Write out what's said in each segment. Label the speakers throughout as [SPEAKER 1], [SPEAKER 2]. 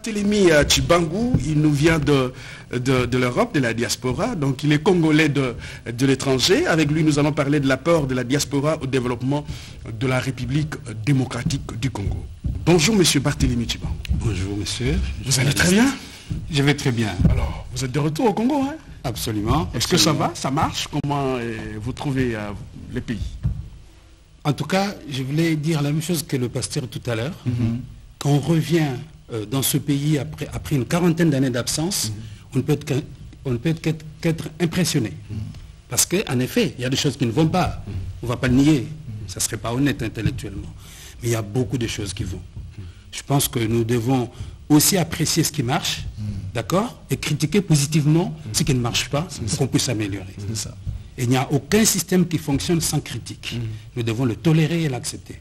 [SPEAKER 1] Barthélémy Tshibangou, il nous vient de l'Europe, de la diaspora, donc il est congolais de l'étranger. Avec lui, nous allons parler de l'apport de la diaspora au développement de la République démocratique du Congo. Bonjour monsieur Barthélémy Tshibangou.
[SPEAKER 2] Bonjour monsieur.
[SPEAKER 1] Vous allez très bien?
[SPEAKER 2] Je vais très bien.
[SPEAKER 1] Alors, vous êtes de retour au Congo, hein?
[SPEAKER 2] Absolument.
[SPEAKER 1] Est-ce que ça va? Ça marche? Comment vous trouvez les pays?
[SPEAKER 2] En tout cas, je voulais dire la même chose que le pasteur tout à l'heure. Quand on revient dans ce pays après une quarantaine d'années d'absence, on ne peut qu'être impressionné. Parce qu'en effet, il y a des choses qui ne vont pas. On ne va pas le nier. Ça ne serait pas honnête intellectuellement. Mais il y a beaucoup de choses qui vont. Je pense que nous devons aussi apprécier ce qui marche, d'accord, et critiquer positivement ce qui ne marche pas, pour qu'on puisse s'améliorer. Et il n'y a aucun système qui fonctionne sans critique. Nous devons le tolérer et l'accepter.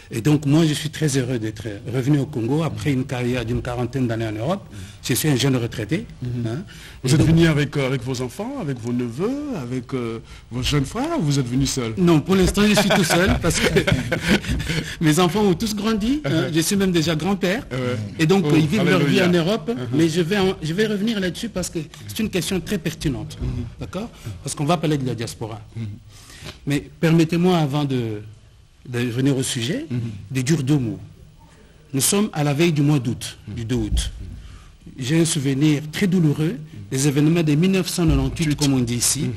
[SPEAKER 2] Et donc moi je suis très heureux d'être revenu au Congo après une carrière d'une quarantaine d'années en Europe. Je suis un jeune retraité.
[SPEAKER 1] Vous êtes venu avec vos enfants, avec vos neveux, avec vos jeunes frères, ou vous êtes venu seul? Non,
[SPEAKER 2] pour l'instant je suis tout seul parce que mes enfants ont tous grandi. Je suis même déjà grand-père. Et donc ils vivent leur vie en Europe. Mais je vais revenir là-dessus parce que c'est une question très pertinente. D'accord? Parce qu'on va parler de la diaspora. Mais permettez-moi avant de venir au sujet, de dire deux mots. Nous sommes à la veille du mois d'août, du 2 août. J'ai un souvenir très douloureux des événements de 1998, comme on dit ici,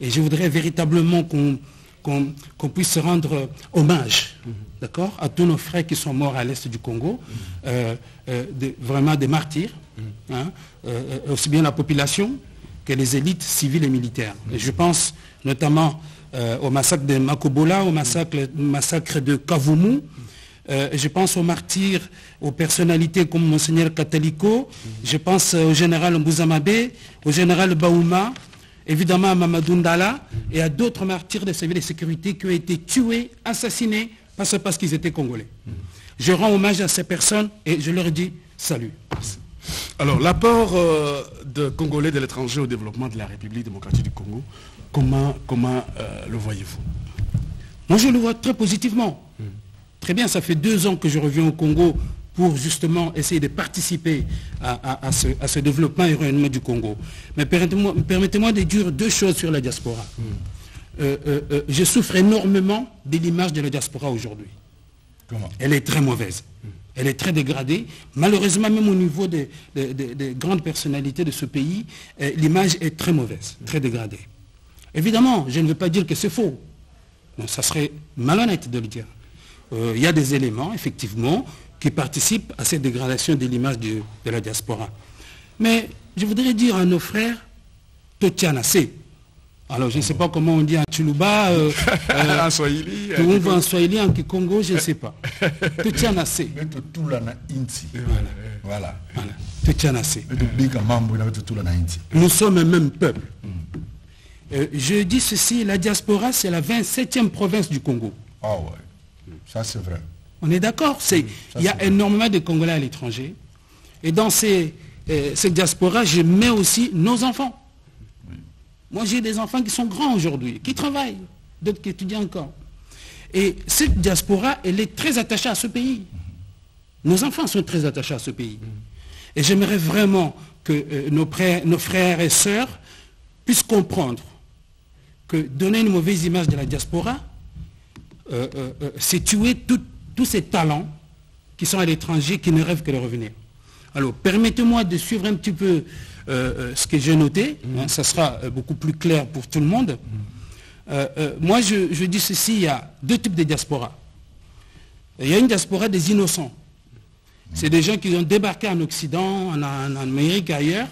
[SPEAKER 2] et je voudrais véritablement qu'on puisse rendre hommage, d'accord, à tous nos frères qui sont morts à l'est du Congo, vraiment des martyrs, aussi bien la population que les élites civiles et militaires. Et je pense notamment au massacre de Makobola, au massacre de Kavumu. Je pense aux martyrs, aux personnalités comme Monseigneur Kataliko. Je pense au général Mbouzamabe, au général Baouma, évidemment à Mamadou Ndala et à d'autres martyrs de services de sécurité qui ont été tués, assassinés, parce qu'ils étaient congolais. Je rends hommage à ces personnes et je leur dis salut.
[SPEAKER 1] Alors, l'apport de Congolais de l'étranger au développement de la République démocratique du Congo, comment le voyez-vous?
[SPEAKER 2] Moi, je le vois très positivement. Très bien, ça fait 2 ans que je reviens au Congo pour justement essayer de participer à ce développement et rayonnement du Congo. Mais permettez-moi de dire 2 choses sur la diaspora. Je souffre énormément de l'image de la diaspora aujourd'hui.
[SPEAKER 3] Comment?
[SPEAKER 2] Elle est très mauvaise. Elle est très dégradée. Malheureusement, même au niveau des grandes personnalités de ce pays, l'image est très mauvaise, très dégradée. Évidemment, je ne veux pas dire que c'est faux. Non, ça serait malhonnête de le dire. Il y a des éléments, effectivement, qui participent à cette dégradation de l'image de la diaspora. Mais je voudrais dire à nos frères, Totianase. Alors, je ne sais pas comment on dit en Tchuluba,
[SPEAKER 1] en Swahili,
[SPEAKER 2] en Swahili, en Kikongo, je ne sais pas. Totianase.
[SPEAKER 3] Voilà.
[SPEAKER 2] Totianase. Nous sommes un même peuple. Je dis ceci, la diaspora, c'est la 27e province du Congo.
[SPEAKER 3] Ah ouais, ça c'est vrai.
[SPEAKER 2] On est d'accord, il y a énormément de Congolais à l'étranger. Et dans cette diaspora, je mets aussi nos enfants. Moi, j'ai des enfants qui sont grands aujourd'hui, qui travaillent, d'autres qui étudient encore. Et cette diaspora, elle est très attachée à ce pays. Nos enfants sont très attachés à ce pays. Et j'aimerais vraiment que nos frères et sœurs puissent comprendre que donner une mauvaise image de la diaspora, c'est tuer tous ces talents qui sont à l'étranger, qui ne rêvent que de revenir. Alors, permettez-moi de suivre un petit peu ce que j'ai noté, ça sera beaucoup plus clair pour tout le monde. Moi, je dis ceci, il y a 2 types de diaspora. Il y a une diaspora des innocents. C'est des gens qui ont débarqué en Occident, en Amérique, ailleurs,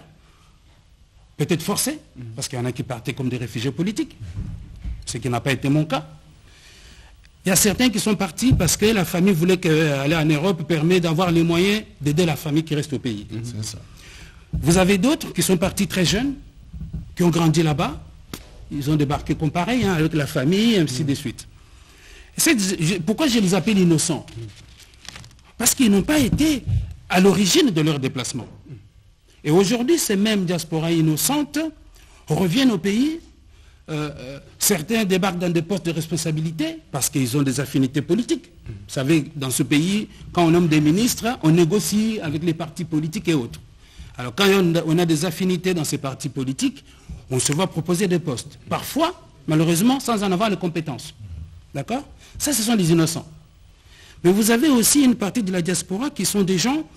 [SPEAKER 2] peut-être forcés, parce qu'il y en a qui partaient comme des réfugiés politiques, ce qui n'a pas été mon cas. Il y a certains qui sont partis parce que la famille voulait qu'aller en Europe permet d'avoir les moyens d'aider la famille qui reste au pays.
[SPEAKER 3] C'est ça.
[SPEAKER 2] Vous avez d'autres qui sont partis très jeunes, qui ont grandi là-bas, ils ont débarqué comme pareil, avec la famille, et ainsi de suite. Pourquoi je les appelle innocents? Parce qu'ils n'ont pas été à l'origine de leur déplacement. Et aujourd'hui, ces mêmes diasporas innocentes reviennent au pays certains débarquent dans des postes de responsabilité parce qu'ils ont des affinités politiques. Vous savez, dans ce pays, quand on nomme des ministres, on négocie avec les partis politiques et autres. Alors quand on a des affinités dans ces partis politiques, on se voit proposer des postes. Parfois, malheureusement, sans en avoir les compétences. D'accord? Ça, ce sont des innocents. Mais vous avez aussi une partie de la diaspora qui sont des gens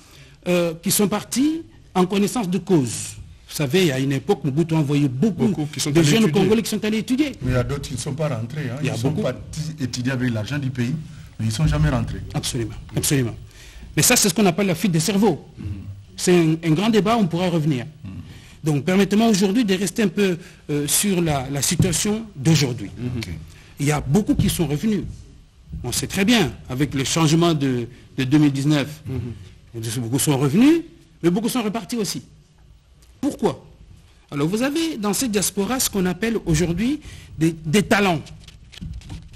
[SPEAKER 2] qui sont partis en connaissance de cause. Vous savez, il y a une époque où Mobutu a envoyé beaucoup de jeunes Congolais qui sont allés étudier.
[SPEAKER 3] Mais il y a d'autres qui ne sont pas rentrés. Hein. Ils sont partis étudier avec l'argent du pays, mais ils ne sont jamais rentrés.
[SPEAKER 2] Absolument, absolument. Mais ça, c'est ce qu'on appelle la fuite des cerveaux. C'est un grand débat, on pourra revenir. Donc, permettez-moi aujourd'hui de rester un peu sur la situation d'aujourd'hui. Il y a beaucoup qui sont revenus. On sait très bien, avec le changement de 2019, beaucoup sont revenus, mais beaucoup sont repartis aussi. Pourquoi? Alors vous avez dans cette diaspora ce qu'on appelle aujourd'hui des talents.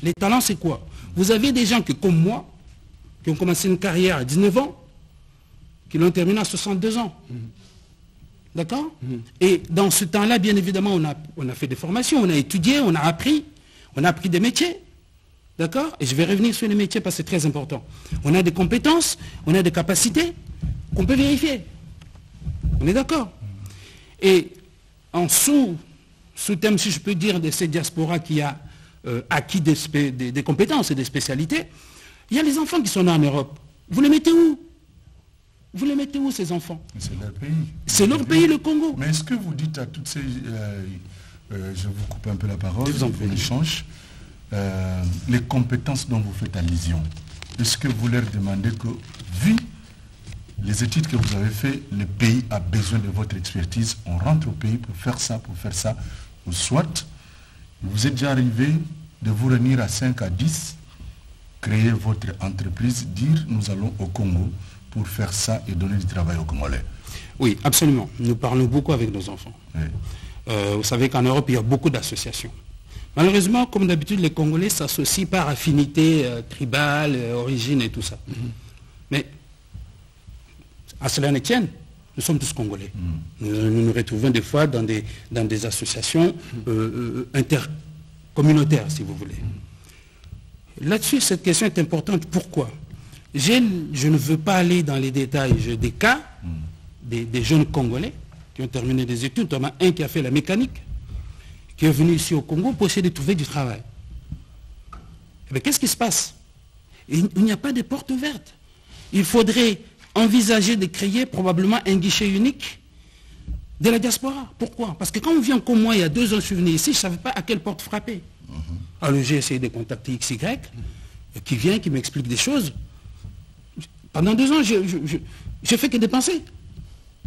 [SPEAKER 2] Les talents, c'est quoi? Vous avez des gens qui, comme moi, qui ont commencé une carrière à 19 ans, qui l'ont terminée à 62 ans. D'accord? Et dans ce temps-là, bien évidemment, on a fait des formations, on a étudié, on a appris des métiers. D'accord? Et je vais revenir sur les métiers parce que c'est très important. On a des compétences, on a des capacités qu'on peut vérifier. On est d'accord? Et en sous-thème, si je peux dire, de cette diaspora qui a acquis des compétences et des spécialités, il y a les enfants qui sont nés en Europe. Vous les mettez où? Vous les mettez où, ces enfants?
[SPEAKER 3] C'est leur pays.
[SPEAKER 2] C'est leur pays, le Congo.
[SPEAKER 3] Mais est-ce que vous dites à toutes ces... je vous coupe un peu la parole, on échange. Les compétences dont vous faites allusion, est-ce que vous leur demandez que, vu les études que vous avez faites, le pays a besoin de votre expertise, on rentre au pays pour faire ça, ou soit vous êtes déjà arrivé de vous réunir à 5 à 10, créer votre entreprise, dire nous allons au Congo pour faire ça et donner du travail aux Congolais?
[SPEAKER 2] Oui, absolument. Nous parlons beaucoup avec nos enfants. Oui. Vous savez qu'en Europe, il y a beaucoup d'associations. Malheureusement, comme d'habitude, les Congolais s'associent par affinité tribale, origine et tout ça. Mais à cela ne tienne, nous sommes tous Congolais. Nous nous retrouvons des fois dans des associations intercommunautaires, si vous voulez. Là-dessus, cette question est importante. Pourquoi? Je ne veux pas aller dans les détails. J'ai des cas des jeunes Congolais qui ont terminé des études, notamment un qui a fait la mécanique, qui est venu ici au Congo pour essayer de trouver du travail. Mais qu'est-ce qui se passe? Il n'y a pas de porte ouverte. Il faudrait envisager de créer probablement un guichet unique de la diaspora. Pourquoi? Parce que quand on vient comme moi, il y a 2 ans, je suis venu ici, je ne savais pas à quelle porte frapper. Alors j'ai essayé de contacter XY, qui vient, qui m'explique des choses. Pendant 2 ans, j'ai fait que dépenser.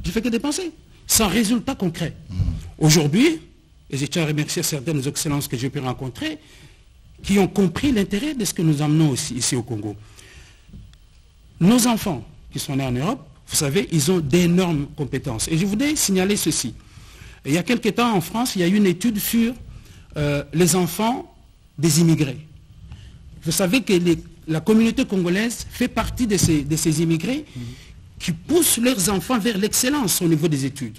[SPEAKER 2] J'ai fait que dépenser, sans résultat concret. Aujourd'hui, et je tiens à remercier certaines excellences que j'ai pu rencontrer, qui ont compris l'intérêt de ce que nous amenons aussi, ici au Congo. Nos enfants qui sont nés en Europe, vous savez, ils ont d'énormes compétences. Et je voudrais signaler ceci. Il y a quelque temps en France, il y a eu une étude sur les enfants des immigrés. Vous savez que la communauté congolaise fait partie de ces immigrés qui poussent leurs enfants vers l'excellence au niveau des études.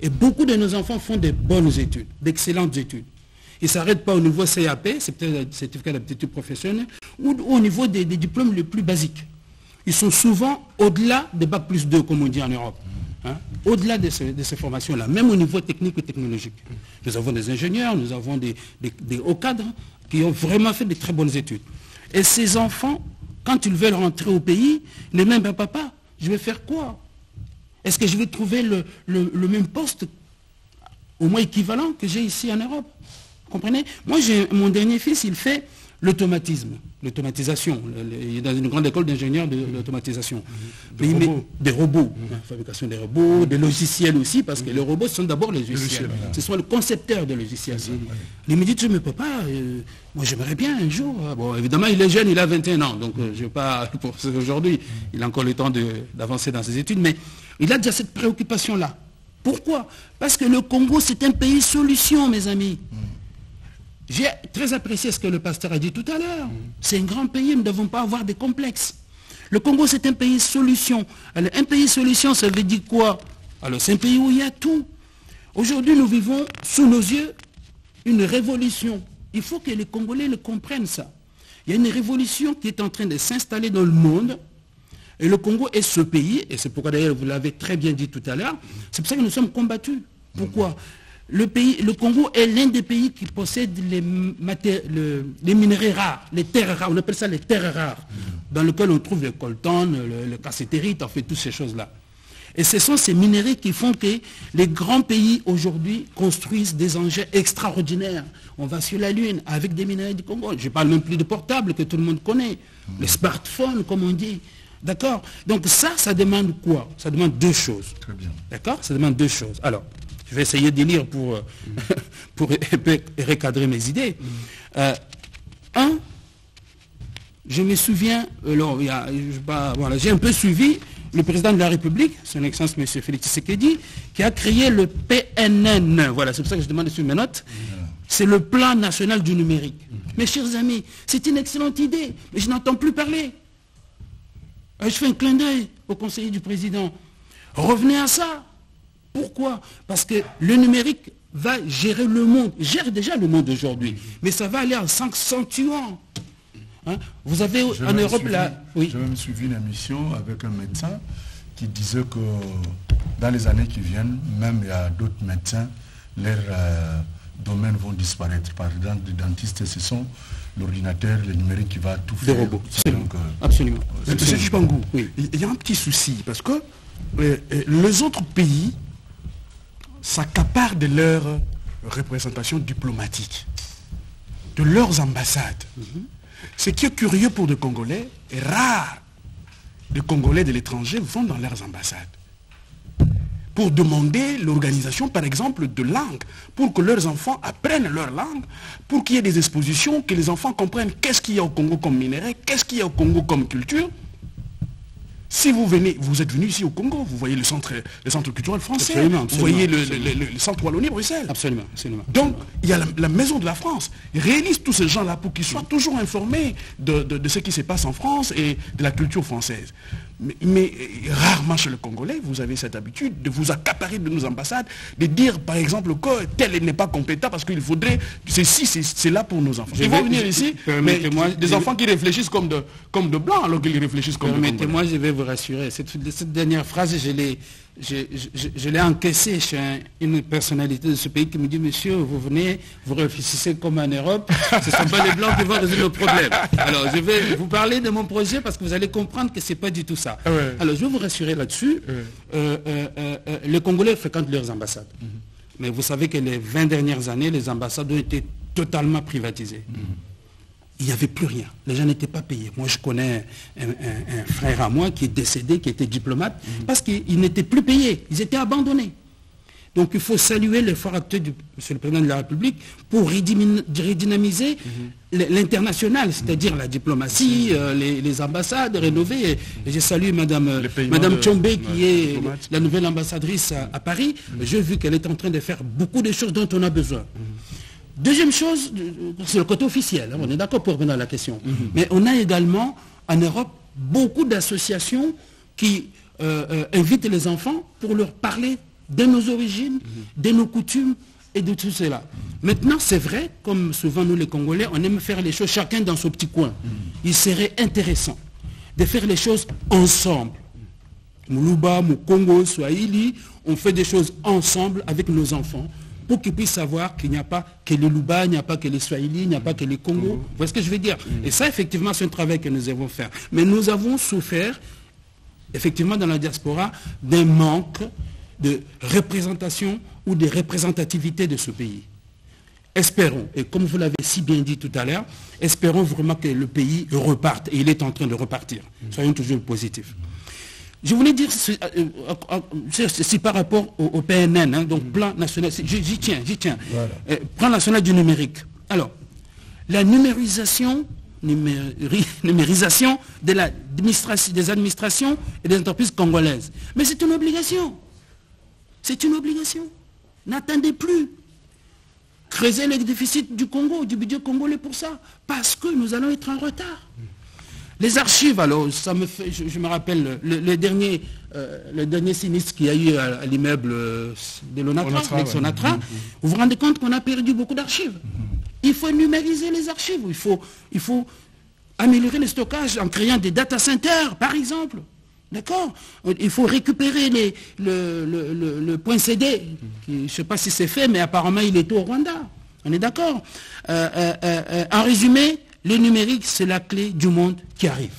[SPEAKER 2] Et beaucoup de nos enfants font de bonnes études, d'excellentes études. Ils ne s'arrêtent pas au niveau CAP, c'est peut-être le certificat d'aptitude professionnelle, ou au niveau des diplômes les plus basiques. Ils sont souvent au-delà des Bac plus 2, comme on dit en Europe. Hein, au-delà de ces formations-là, même au niveau technique et technologique. Nous avons des ingénieurs, nous avons des hauts cadres qui ont vraiment fait de très bonnes études. Et ces enfants, quand ils veulent rentrer au pays, les mêmes, papa, je vais faire quoi? Est-ce que je vais trouver le même poste, au moins équivalent, que j'ai ici en Europe? Vous comprenez? Moi, mon dernier fils, il fait l'automatisation. Il est dans une grande école d'ingénieurs de l'automatisation. Des robots. Fabrication des robots, des logiciels aussi, parce que les robots sont d'abord les logiciels. Ce sont les concepteurs de logiciels. Il me dit, tu me peux pas, moi j'aimerais bien un jour. Bon, évidemment, il est jeune, il a 21 ans, donc je ne vais pas, pour aujourd'hui, il a encore le temps d'avancer dans ses études, mais il a déjà cette préoccupation-là. Pourquoi? Parce que le Congo, c'est un pays solution, mes amis. J'ai très apprécié ce que le pasteur a dit tout à l'heure. C'est un grand pays, nous ne devons pas avoir des complexes. Le Congo, c'est un pays solution. Alors, un pays solution, ça veut dire quoi? Alors, c'est un pays où il y a tout. Aujourd'hui, nous vivons sous nos yeux une révolution. Il faut que les Congolais le comprennent ça. Il y a une révolution qui est en train de s'installer dans le monde. Et le Congo est ce pays, et c'est pourquoi d'ailleurs vous l'avez très bien dit tout à l'heure, c'est pour ça que nous sommes combattus. Pourquoi ? Le Congo est l'un des pays qui possède les minerais rares, les terres rares, on appelle ça les terres rares, dans lesquelles on trouve le coltan, le cassiterite, en fait, toutes ces choses-là. Et ce sont ces minéraux qui font que les grands pays aujourd'hui construisent des engins extraordinaires. On va sur la Lune avec des minéraux du Congo. Je ne parle même plus de portables que tout le monde connaît, les smartphones, comme on dit. D'accord? Donc ça demande quoi? Ça demande deux choses.
[SPEAKER 3] Très bien.
[SPEAKER 2] D'accord? Ça demande deux choses. Alors, je vais essayer de lire pour recadrer mes idées. Je me souviens, j'ai un peu suivi le président de la République, son Excellence M. Félix Tshisekedi, qui a créé le PNN. Voilà, c'est pour ça que je demande sur mes notes. C'est le plan national du numérique. Mes chers amis, c'est une excellente idée, mais je n'entends plus parler. Je fais un clin d'œil au conseiller du président. Revenez à ça. Pourquoi? Parce que le numérique va gérer le monde, gère déjà le monde aujourd'hui, mais ça va aller en s'accentuant. Hein? Vous avez en Europe là... Oui.
[SPEAKER 3] J'ai même suivi une émission avec un médecin qui disait que dans les années qui viennent, même il y a d'autres médecins, leurs domaines vont disparaître. Par exemple, les dentistes, ce sont l'ordinateur, le numérique qui va tout faire.
[SPEAKER 2] Des robots. Absolument.
[SPEAKER 1] Monsieur Chipangou, oui. Il y a un petit souci, parce que les autres pays s'accaparent de leur représentation diplomatique, de leurs ambassades. Ce qui est curieux pour des Congolais est rare. Les Congolais de l'étranger vont dans leurs ambassades pour demander l'organisation, par exemple, de langues, pour que leurs enfants apprennent leur langue, pour qu'il y ait des expositions, que les enfants comprennent qu'est-ce qu'il y a au Congo comme minerai, qu'est-ce qu'il y a au Congo comme culture. Si vous êtes venu ici au Congo, vous voyez le centre culturel français,
[SPEAKER 2] absolument,
[SPEAKER 1] vous voyez le centre Wallonie Bruxelles.
[SPEAKER 2] Absolument.
[SPEAKER 1] Donc, il y a la maison de la France. Ils réalisent tous ces gens-là pour qu'ils soient toujours informés de ce qui se passe en France et de la culture française. Mais rarement chez le Congolais, vous avez cette habitude de vous accaparer de nos ambassades, de dire par exemple que tel n'est pas compétent parce qu'il faudrait, c'est là pour nos enfants. Ils vont venir ici, mais des enfants qui réfléchissent comme de blancs alors qu'ils réfléchissent comme de Congolais.
[SPEAKER 2] Permettez-moi, je vais vous rassurer. Cette dernière phrase, je l'ai encaissée chez une personnalité de ce pays qui me dit, monsieur, vous venez, vous réfléchissez comme en Europe, ce ne sont pas les blancs qui vont résoudre nos problèmes. Alors, je vais vous parler de mon projet parce que vous allez comprendre que ce n'est pas du tout ça. Alors, je vais vous rassurer là-dessus. Les Congolais fréquentent leurs ambassades. Mais vous savez que les 20 dernières années, les ambassades ont été totalement privatisées. Il n'y avait plus rien. Les gens n'étaient pas payés. Moi, je connais un frère à moi qui est décédé, qui était diplomate, parce qu'ils n'étaient plus payés. Ils étaient abandonnés. Donc, il faut saluer l'effort actuel du Monsieur le Président de la République pour redynamiser l'international, c'est-à-dire la diplomatie, les ambassades rénovées. Et je salue Madame Tchombe, qui est la nouvelle ambassadrice à Paris. J'ai vu qu'elle est en train de faire beaucoup de choses dont on a besoin. Deuxième chose, c'est le côté officiel, on est d'accord pour revenir à la question. Mais on a également en Europe beaucoup d'associations qui invitent les enfants pour leur parler de nos origines, de nos coutumes et de tout cela. Maintenant, c'est vrai, comme souvent nous les Congolais, on aime faire les choses chacun dans son petit coin. Il serait intéressant de faire les choses ensemble. Moulouba, Moukongo, Swahili, on fait des choses ensemble avec nos enfants, pour qu'ils puissent savoir qu'il n'y a pas que les Luba, il n'y a pas que les Swahili, il n'y a pas que les Congo. Vous voyez ce que je veux dire? Et ça, effectivement, c'est un travail que nous avons fait. Mais nous avons souffert, effectivement, dans la diaspora, d'un manque de représentation ou de représentativité de ce pays. Espérons, et comme vous l'avez si bien dit tout à l'heure, espérons vraiment que le pays reparte, et il est en train de repartir. Soyons toujours positifs. Je voulais dire, c'est par rapport au PNN, donc plan national, j'y tiens. Voilà. Plan national du numérique. Alors, la numérisation des administrations et des entreprises congolaises. Mais c'est une obligation. C'est une obligation. N'attendez plus. Creuser les déficits du Congo, du budget congolais pour ça. Parce que nous allons être en retard. Les archives, alors, ça me fait, je me rappelle, le dernier sinistre qu'il y a eu à l'immeuble de l'Onatra, avec Sonatra, vous vous rendez compte qu'on a perdu beaucoup d'archives. Il faut numériser les archives, il faut améliorer le stockage en créant des data centers, par exemple. D'accord? Il faut récupérer le point CD, qui, je ne sais pas si c'est fait, mais apparemment il est au Rwanda. On est d'accord? En résumé, le numérique, c'est la clé du monde qui arrive.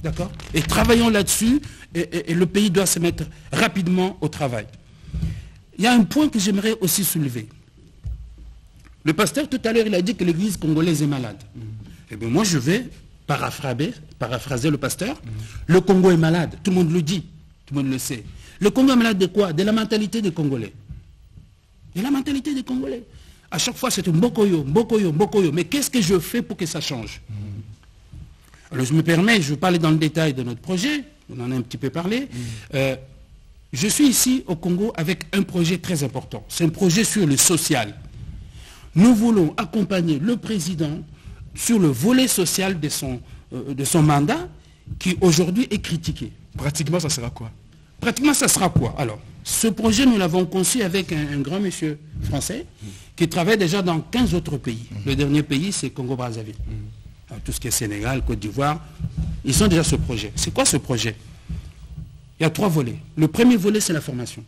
[SPEAKER 2] D'accord? Et travaillons là-dessus, et le pays doit se mettre rapidement au travail. Il y a un point que j'aimerais aussi soulever. Le pasteur, tout à l'heure, il a dit que l'église congolaise est malade. Eh bien, moi, je vais paraphraser le pasteur. Le Congo est malade. Tout le monde le dit. Tout le monde le sait. Le Congo est malade de quoi? De la mentalité des Congolais. De la mentalité des Congolais. À chaque fois, c'est un Mbokoyo, Mbokoyo, Mbokoyo. Mais qu'est-ce que je fais pour que ça change? Alors, je me permets, je vais parler dans le détail de notre projet. On en a un petit peu parlé. Je suis ici au Congo avec un projet très important. C'est un projet sur le social. Nous voulons accompagner le président sur le volet social de son mandat, qui aujourd'hui est critiqué.
[SPEAKER 1] Pratiquement, ça sera quoi?
[SPEAKER 2] Pratiquement, ça sera quoi? Alors, ce projet, nous l'avons conçu avec un grand monsieur français qui travaille déjà dans 15 autres pays. Le dernier pays, c'est Congo-Brazzaville. Tout ce qui est Sénégal, Côte d'Ivoire, ils ont déjà ce projet. C'est quoi ce projet? Il y a 3 volets. Le premier volet, c'est la formation.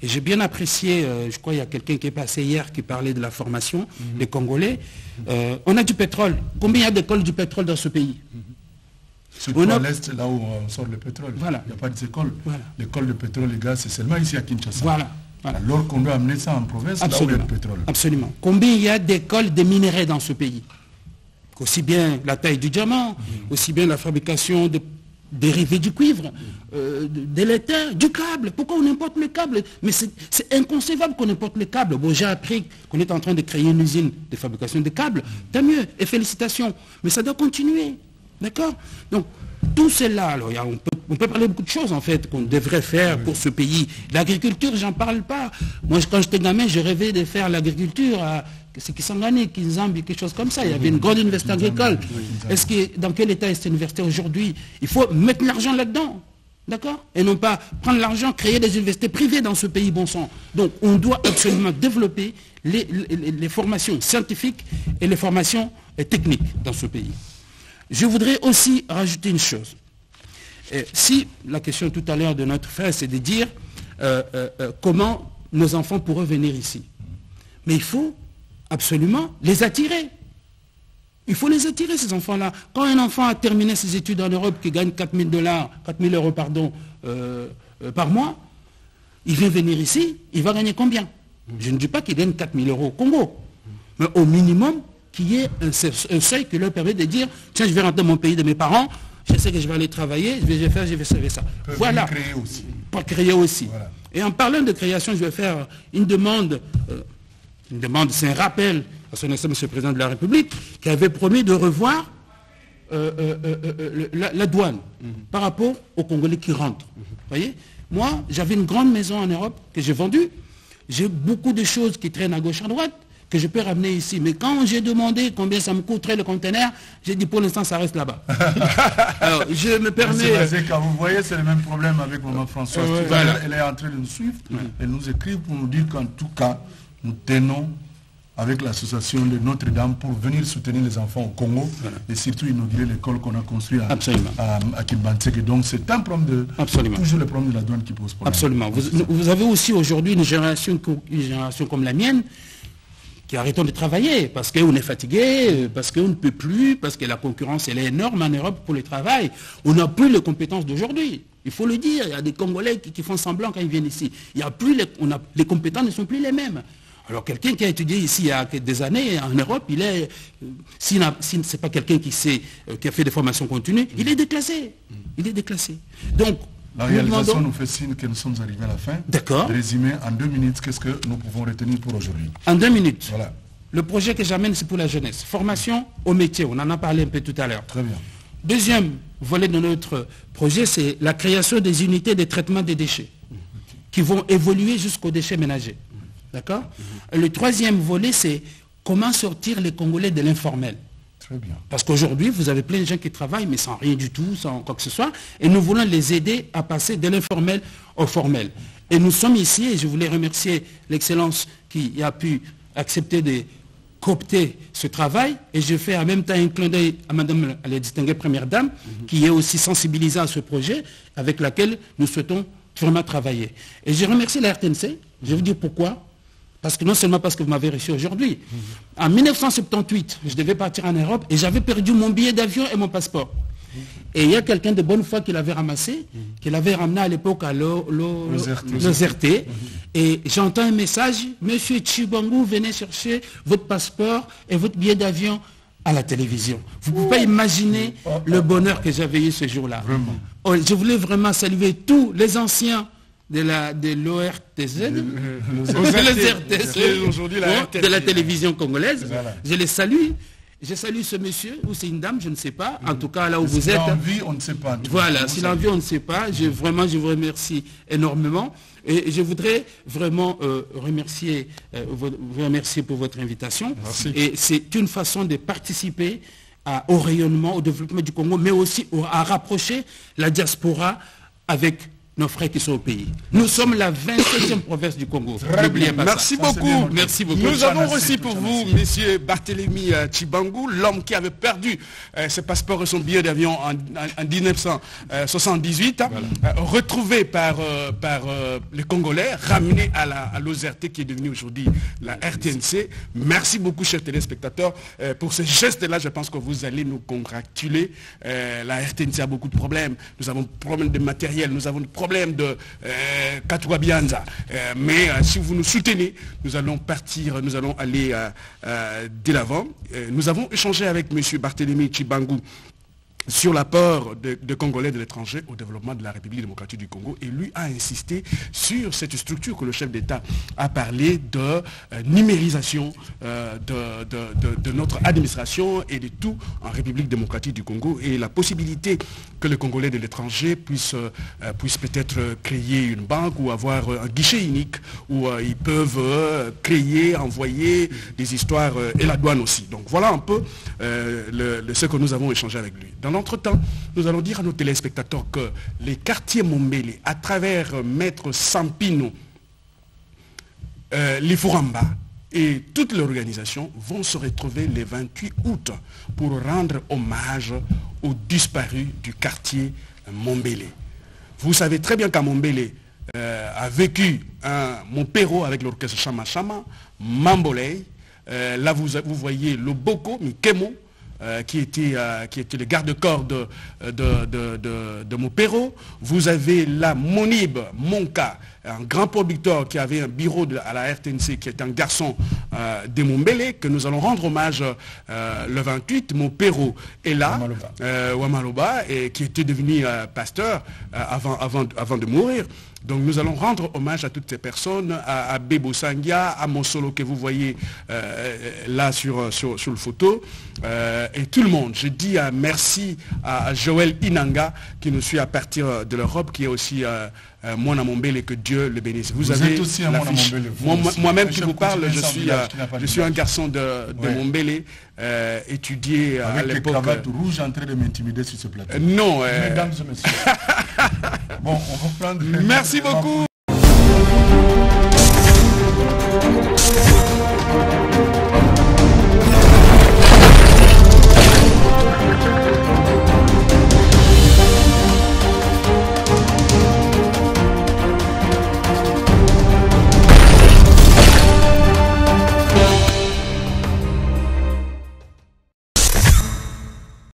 [SPEAKER 2] Et j'ai bien apprécié, je crois qu'il y a quelqu'un qui est passé hier qui parlait de la formation, les Congolais. On a du pétrole. Combien il y a d'écoles du pétrole dans ce pays?
[SPEAKER 3] Surtout à l'Est, là où on sort le pétrole.
[SPEAKER 2] Voilà.
[SPEAKER 3] Il n'y a pas d'école.
[SPEAKER 2] Voilà.
[SPEAKER 3] L'école de pétrole et gaz, c'est seulement ici à Kinshasa.
[SPEAKER 2] Voilà. Voilà.
[SPEAKER 3] Alors qu'on doit amener ça en province, là où il y a le pétrole.
[SPEAKER 2] Absolument. Combien il y a d'écoles de minerais dans ce pays? Aussi bien la taille du diamant, aussi bien la fabrication de dérivés du cuivre, de l'éther, du câble. Pourquoi on importe le câble? Mais c'est inconcevable qu'on importe le câble. Bon, j'ai appris qu'on est en train de créer une usine de fabrication de câbles. Tant mieux, et félicitations. Mais ça doit continuer. D'accord? Donc, tout cela, alors, on peut parler de beaucoup de choses, en fait, qu'on devrait faire pour ce pays. L'agriculture, j'en parle pas. Moi, quand j'étais gamin, je rêvais de faire l'agriculture à c'est Kisangani, Kinzambi, quelque chose comme ça. Il y avait une grande université agricole. Dans quel état est cette université aujourd'hui? Il faut mettre l'argent là-dedans. D'accord? Et non pas prendre l'argent, créer des universités privées dans ce pays, bon sang. Donc, on doit absolument développer les formations scientifiques et les formations techniques dans ce pays. Je voudrais aussi rajouter une chose. Si la question tout à l'heure de notre frère, c'est de dire comment nos enfants pourraient venir ici. Mais il faut absolument les attirer. Il faut les attirer, ces enfants-là. Quand un enfant a terminé ses études en Europe, qui gagne 4 000 euros par mois, il vient venir ici, il va gagner combien? Je ne dis pas qu'il gagne 4 000 euros au Congo, mais au minimum, qu'il y ait un seuil qui leur permet de dire, tiens, je vais rentrer dans mon pays de mes parents, je sais que je vais aller travailler, je vais faire, je vais sauver ça. Voilà.
[SPEAKER 3] Créer aussi.
[SPEAKER 2] Pour créer aussi.
[SPEAKER 3] Voilà.
[SPEAKER 2] Et en parlant de création, je vais faire une demande, c'est un rappel à son excellence M. le Président de la République, qui avait promis de revoir la douane par rapport aux Congolais qui rentrent. Voyez? Moi, j'avais une grande maison en Europe que j'ai vendue. J'ai beaucoup de choses qui traînent à gauche, à droite, que je peux ramener ici. Mais quand j'ai demandé combien ça me coûterait le conteneur, j'ai dit pour l'instant ça reste là-bas. Alors je me permets...
[SPEAKER 3] Quand vous voyez, c'est le même problème avec Maman Françoise. Voilà. Elle est en train de nous suivre. Elle nous écrit pour nous dire qu'en tout cas, nous tenons avec l'association de Notre-Dame pour venir soutenir les enfants au Congo et surtout inaugurer l'école qu'on a construite à Kimbantseke. Donc c'est un problème toujours le problème de la douane qui pose problème.
[SPEAKER 2] Absolument. Vous avez aussi aujourd'hui une génération comme la mienne qui arrêtons de travailler parce qu'on est fatigué, parce qu'on ne peut plus, parce que la concurrence elle est énorme en Europe pour le travail. On n'a plus les compétences d'aujourd'hui. Il faut le dire, il y a des Congolais qui font semblant quand ils viennent ici. Il y a plus les compétences ne sont plus les mêmes. Alors quelqu'un qui a étudié ici il y a des années en Europe, il est, si ce n'est pas quelqu'un qui a fait des formations continues, il est déclassé. Il est déclassé. Donc,
[SPEAKER 3] la réalisation nous fait signe que nous sommes arrivés à la fin.
[SPEAKER 2] D'accord.
[SPEAKER 3] Résumé en 2 minutes, qu'est-ce que nous pouvons retenir pour aujourd'hui?
[SPEAKER 2] En 2 minutes.
[SPEAKER 3] Voilà.
[SPEAKER 2] Le projet que j'amène, c'est pour la jeunesse. Formation au métier, on en a parlé un peu tout à l'heure.
[SPEAKER 3] Très bien.
[SPEAKER 2] Deuxième volet de notre projet, c'est la création des unités de traitement des déchets qui vont évoluer jusqu'aux déchets ménagers. D'accord? Le troisième volet, c'est comment sortir les Congolais de l'informel.
[SPEAKER 3] Très bien.
[SPEAKER 2] Parce qu'aujourd'hui, vous avez plein de gens qui travaillent, mais sans rien du tout, sans quoi que ce soit. Et nous voulons les aider à passer de l'informel au formel. Et nous sommes ici, et je voulais remercier l'Excellence qui a pu accepter de coopter ce travail. Et je fais en même temps un clin d'œil à Madame la distinguée Première Dame, qui est aussi sensibilisée à ce projet, avec laquelle nous souhaitons vraiment travailler. Et je remercie la RTNC. Je vais vous dire pourquoi. Parce que non seulement parce que vous m'avez reçu aujourd'hui. En 1978, je devais partir en Europe et j'avais perdu mon billet d'avion et mon passeport. Et il y a quelqu'un de bonne foi qui l'avait ramassé, qui l'avait ramené à l'époque à l'OZRT. Et j'entends un message, Monsieur Tchibangu, venez chercher votre passeport et votre billet d'avion à la télévision. Vous ne pouvez pas imaginer le bonheur que j'avais eu ce jour-là. Je voulais vraiment saluer tous les anciens de l'ORTZ, de la télévision congolaise. Voilà. Je les salue. Je salue ce monsieur, ou c'est une dame, je ne sais pas. En tout cas, là où vous êtes.
[SPEAKER 3] S'il a envie, on ne sait pas.
[SPEAKER 2] Voilà, s'il a envie, on ne sait pas. Vraiment, je vous remercie énormément. Et je voudrais vraiment vous remercier pour votre invitation.
[SPEAKER 3] Merci.
[SPEAKER 2] Et c'est une façon de participer au rayonnement, au développement du Congo, mais aussi à rapprocher la diaspora avec nos frères qui sont au pays. Nous sommes la 27e province du Congo.
[SPEAKER 1] N'oubliez pas
[SPEAKER 2] Merci
[SPEAKER 1] ça.
[SPEAKER 2] Beaucoup. Merci beaucoup.
[SPEAKER 1] Nous avons reçu pour vous, Monsieur Barthélemy Tchibangu, l'homme qui avait perdu ses passeports et son billet d'avion en 1978, retrouvé par les Congolais, ramené à l'OZRT qui est devenu aujourd'hui la RTNC. Merci beaucoup, chers téléspectateurs, pour ce geste-là. Je pense que vous allez nous congratuler. La RTNC a beaucoup de problèmes. Nous avons des problèmes de matériel, nous avons des problèmes de Katwa Bianza. Mais si vous nous soutenez, nous allons partir, nous allons aller de l'avant. Nous avons échangé avec M. Barthélemy Tchibangu sur l'apport de Congolais de l'étranger au développement de la République démocratique du Congo. Et lui a insisté sur cette structure que le chef d'État a parlé de numérisation de notre administration et de tout en République démocratique du Congo, et la possibilité que les Congolais de l'étranger puissent peut-être créer une banque ou avoir un guichet unique où ils peuvent créer, envoyer des histoires, et la douane aussi. Donc voilà un peu ce que nous avons échangé avec lui. Dans l'entretemps, nous allons dire à nos téléspectateurs que les quartiers Mombele, à travers Maître Sampino, Lifuramba et toute l'organisation, vont se retrouver le 28 août pour rendre hommage aux disparus du quartier Mombele. Vous savez très bien qu'à Mombele a vécu mon Péro avec l'orchestre Chama Chama, Mambolei. Là, vous voyez le Boko, Mikemo, qui était le garde-corps de Mopero. Vous avez la Monib Monka, un grand producteur qui avait un bureau à la RTNC, qui est un garçon de Mombele, que nous allons rendre hommage le 28. Mopero est là, Wamaloba, et qui était devenu pasteur avant de mourir. Donc nous allons rendre hommage à toutes ces personnes, à Bebo Sangia, à Monsolo que vous voyez là sur le photo, et tout le monde. Je dis merci à Joël Inanga qui nous suit à partir de l'Europe, qui est aussi Mwana Mombele, que Dieu le bénisse. Vous avez
[SPEAKER 3] êtes aussi un Mwana Mombele.
[SPEAKER 1] Moi-même qui vous parle, je suis un garçon de Mombele, étudié à l'époque.
[SPEAKER 3] Avec les cravates rouges en train de m'intimider sur ce plateau.
[SPEAKER 1] Non.
[SPEAKER 3] Mesdames et messieurs. Bon, on va prendre...
[SPEAKER 1] Merci beaucoup.